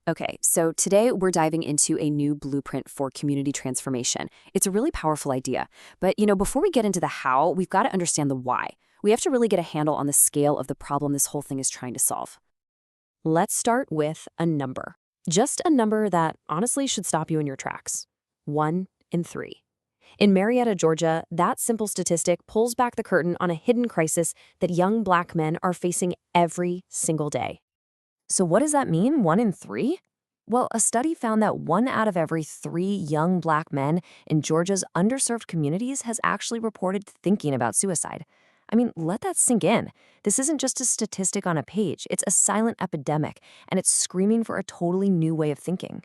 Okay, so today we're diving into a new blueprint for community transformation. It's a really powerful idea. But, before we get into the how, we've got to understand the why. We have to really get a handle on the scale of the problem this whole thing is trying to solve. Let's start with a number. Just a number that honestly should stop you in your tracks. 1 in 3. In Marietta, Georgia, that simple statistic pulls back the curtain on a hidden crisis that young Black men are facing every single day. So what does that mean, 1 in 3? Well, a study found that 1 out of every 3 young Black men in Georgia's underserved communities has actually reported thinking about suicide. I mean, let that sink in. This isn't just a statistic on a page, it's a silent epidemic, and it's screaming for a totally new way of thinking.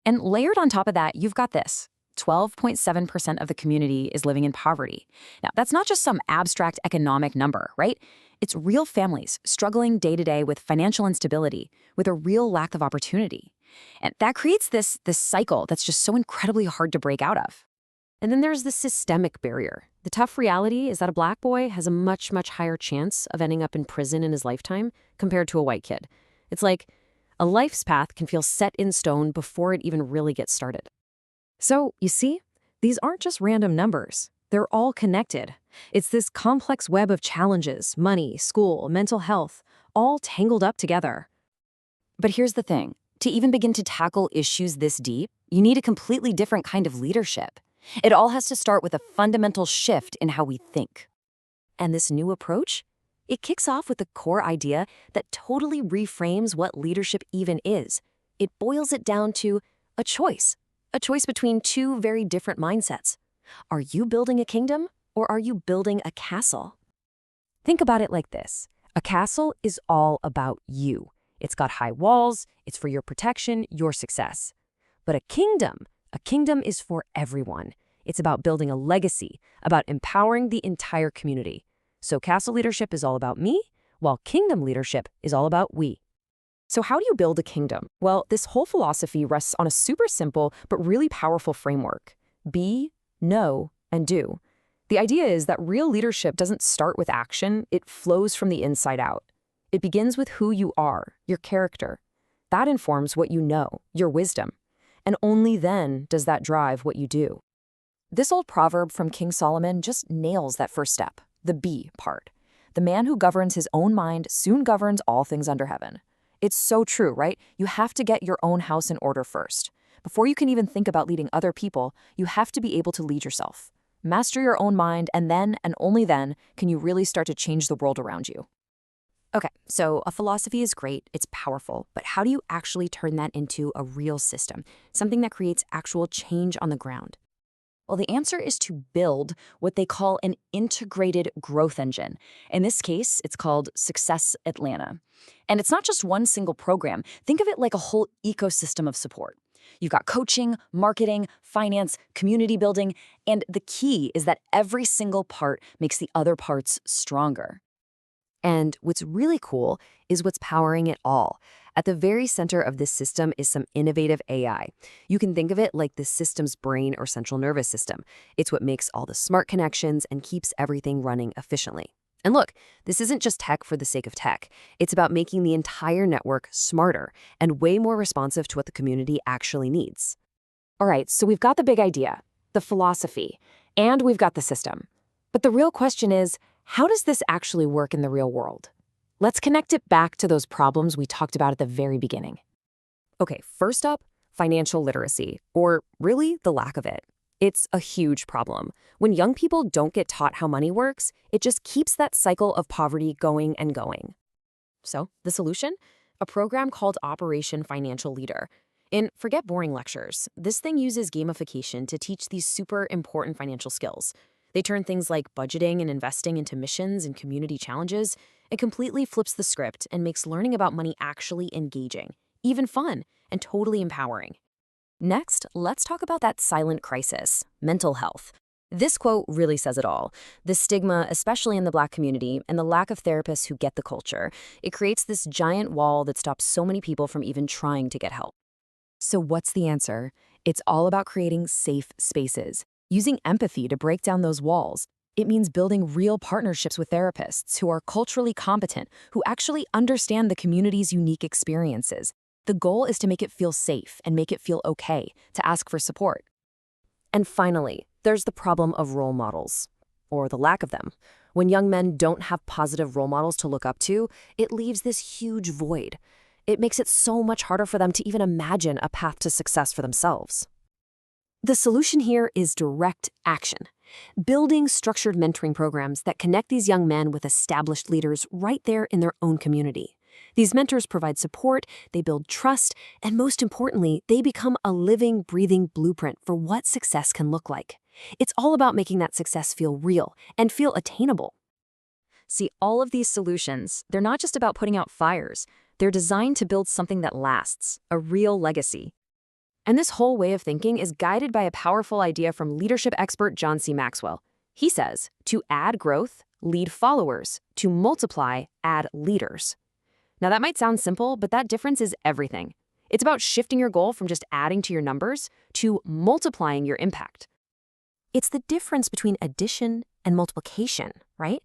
And layered on top of that, you've got this. 12.7% of the community is living in poverty. Now, that's not just some abstract economic number, right? It's real families struggling day to day with financial instability, with a real lack of opportunity. And that creates this cycle that's just so incredibly hard to break out of. And then there's the systemic barrier. The tough reality is that a Black boy has a much, much higher chance of ending up in prison in his lifetime compared to a white kid. It's like a life's path can feel set in stone before it even really gets started. So, you see, these aren't just random numbers. They're all connected. It's this complex web of challenges, money, school, mental health, all tangled up together. But here's the thing. To even begin to tackle issues this deep, you need a completely different kind of leadership. It all has to start with a fundamental shift in how we think. And this new approach? It kicks off with the core idea that totally reframes what leadership even is. It boils it down to a choice between two very different mindsets. Are you building a kingdom, or are you building a castle? Think about it like this. A castle is all about you. It's got high walls, it's for your protection, your success. But a kingdom is for everyone. It's about building a legacy, about empowering the entire community. So castle leadership is all about me, while kingdom leadership is all about we. So how do you build a kingdom? Well, this whole philosophy rests on a super simple but really powerful framework. Be, know, and do. The idea is that real leadership doesn't start with action, it flows from the inside out. It begins with who you are, your character. That informs what you know, your wisdom. And only then does that drive what you do. This old proverb from King Solomon just nails that first step, the be part. The man who governs his own mind soon governs all things under heaven. It's so true, right? You have to get your own house in order first. Before you can even think about leading other people, you have to be able to lead yourself. Master your own mind, and then, and only then, can you really start to change the world around you. Okay, so a philosophy is great, it's powerful, but how do you actually turn that into a real system, something that creates actual change on the ground? Well, the answer is to build what they call an integrated growth engine. In this case, it's called Success Atlanta. And it's not just one single program. Think of it like a whole ecosystem of support. You've got coaching, marketing, finance, community building, and the key is that every single part makes the other parts stronger. And what's really cool is what's powering it all. At the very center of this system is some innovative AI. You can think of it like the system's brain or central nervous system. It's what makes all the smart connections and keeps everything running efficiently. And look, this isn't just tech for the sake of tech. It's about making the entire network smarter and way more responsive to what the community actually needs. All right, so we've got the big idea, the philosophy, and we've got the system. But the real question is, how does this actually work in the real world? Let's connect it back to those problems we talked about at the very beginning. Okay, first up, financial literacy, or really the lack of it. It's a huge problem. When young people don't get taught how money works, it just keeps that cycle of poverty going and going. So, the solution? A program called Operation Financial Leader. And forget boring lectures. This thing uses gamification to teach these super important financial skills. They turn things like budgeting and investing into missions and community challenges. It completely flips the script and makes learning about money actually engaging, even fun, and totally empowering. Next, let's talk about that silent crisis, mental health. This quote really says it all. The stigma, especially in the Black community, and the lack of therapists who get the culture, it creates this giant wall that stops so many people from even trying to get help. So what's the answer? It's all about creating safe spaces. Using empathy to break down those walls. It means building real partnerships with therapists who are culturally competent, who actually understand the community's unique experiences. The goal is to make it feel safe and make it feel okay to ask for support. And finally, there's the problem of role models, or the lack of them. When young men don't have positive role models to look up to, it leaves this huge void. It makes it so much harder for them to even imagine a path to success for themselves. The solution here is direct action. Building structured mentoring programs that connect these young men with established leaders right there in their own community. These mentors provide support, they build trust, and most importantly, they become a living, breathing blueprint for what success can look like. It's all about making that success feel real and feel attainable. See, all of these solutions, they're not just about putting out fires. They're designed to build something that lasts, a real legacy. And this whole way of thinking is guided by a powerful idea from leadership expert John C. Maxwell. He says, to add growth, lead followers. To multiply, add leaders. Now that might sound simple, but that difference is everything. It's about shifting your goal from just adding to your numbers to multiplying your impact. It's the difference between addition and multiplication, right?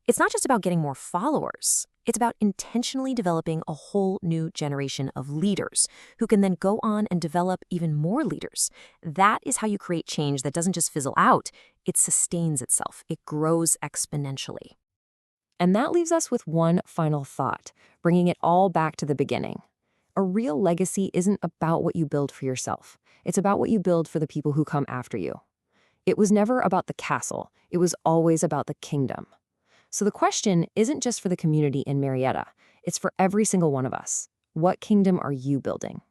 It's not just about getting more followers. It's about intentionally developing a whole new generation of leaders who can then go on and develop even more leaders. That is how you create change that doesn't just fizzle out, it sustains itself. It grows exponentially. And that leaves us with one final thought, bringing it all back to the beginning. A real legacy isn't about what you build for yourself. It's about what you build for the people who come after you. It was never about the castle. It was always about the kingdom. So the question isn't just for the community in Marietta. It's for every single one of us. What kingdom are you building?